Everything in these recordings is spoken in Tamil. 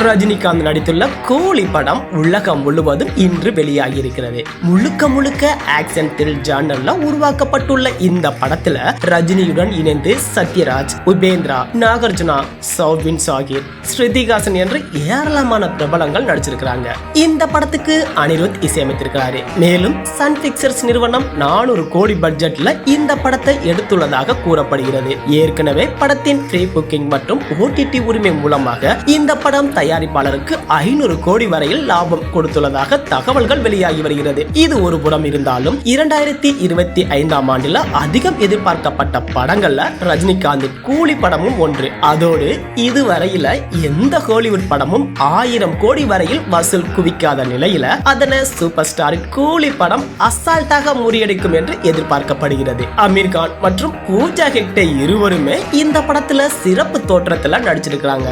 ரஜினிகாந்த் நடித்துள்ள கூலி படம் உலகம் முழுவதும் இன்று வெளியாகி இருக்கிறது. முழுக்க ஆக்ஷன் த்ரில் ஜானர்ல உருவாக்கப்பட்டுள்ள இந்த படத்துல ரஜினியுடன் இணைந்து சத்யராஜ், உபேந்திரா, நாகார்ஜுனா, சௌபின் சாகிர், ஸ்ருதிஹாசன் என்று ஏராளமான பிரபலங்கள் நடிச்சிருக்கிறாங்க. இந்த படத்துக்கு அனிருத் இசையமைத்திருக்கிறாரு. மேலும் சன் பிக்சர்ஸ் நிறுவனம் 400 கோடி பட்ஜெட்ல இந்த படத்தை எடுத்துள்ளதாக கூறப்படுகிறது. ஏற்கனவே படத்தின் ப்ரீ புக்கிங் மற்றும் OTT உரிமை மூலமாக இந்த படம் தயாரிப்பாளருக்கு 500 கோடி வரையில் லாபம் கொடுத்துள்ளதாக தகவல்கள் வெளியாகி வருகிறது. இது ஒரு புறம் இருந்தாலும் 2025ஆம் ஆண்டில் அதிகம் எதிர்பார்க்கப்பட்ட படங்கள்ல ரஜினிகாந்தின் கூலி படமும் ஒன்று. அதோடு இதுவரையில எந்த ஹாலிவுட் படமும் 1000 கோடி வரையில் வசூல் குவிக்காத நிலையில அதனை சூப்பர் ஸ்டாரின் கூலி படம் அசால்ட்டாக முறியடிக்கும் என்று எதிர்பார்க்கப்படுகிறது. அமீர் கான் மற்றும் பூஜா ஹெக்டே இருவருமே இந்த படத்துல சிறப்பு தோற்றத்துல நடிச்சிருக்கிறாங்க.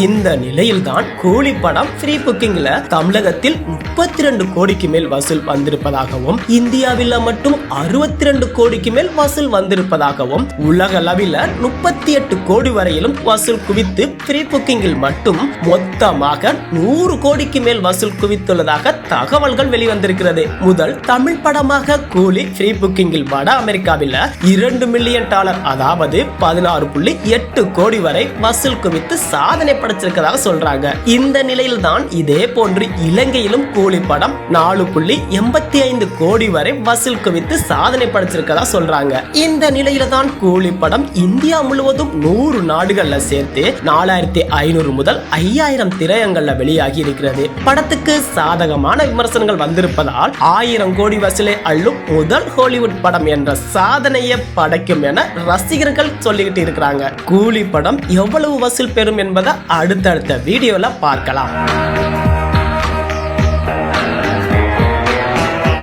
இந்த நிலையில்தான் கூலி படம் ப்ரீ புக்கிங்ல தமிழகத்தில் 32 கோடிக்கு மேல் வசூல் வந்திருப்பதாகவும், இந்தியாவில் மட்டும் 62 கோடிக்கு மேல் வசூல் வந்திருப்பதாகவும், உலக அளவில் 38 கோடி வரையிலும் வசூல் குவித்து ப்ரீ புக்கிங்கில் மட்டும் மொத்தமாக 100 கோடிக்கு மேல் வசூல் குவித்துள்ளதாக தகவல்கள் வெளிவந்திருக்கிறது. முதல் தமிழ் படமாக கூலி ப்ரீ புக்கிங்கில் வட அமெரிக்காவில் $2 மில்லியன் அதாவது 16.8 கோடி வரை வசூல் குவித்து சாதனை படைச்சிருக்கதாக சொல்றாங்க. இந்த நிலையில் தான் இதே போன்று இலங்கையிலும் கூலி படம் 4.85 கோடி வரை வசூல் குவித்து சாதனை படைச்சிருக்கதா சொல்றாங்க. இந்த நிலையில தான் கூலி படம் இந்தியா முழுவதும் 100 நாடுகள்ல சேர்த்து 4500 முதல் 5000 திரையங்கள்ல வெளியாகி இருக்கிறது. படத்துக்கு சாதகமான விமர்சனங்கள் வந்திருப்பதால் 1000 கோடி வசூலை அள்ளும் முதல் ஹாலிவுட் படம் என்ற சாதனையை படைக்கும் என ரசிகர்கள் சொல்லிக்கிட்டு இருக்கிறாங்க. கூலி படம் எவ்வளவு வசூல் பெறும் என்பதை அடுத்தடுத்த வீடியோல பார்க்கலாம்.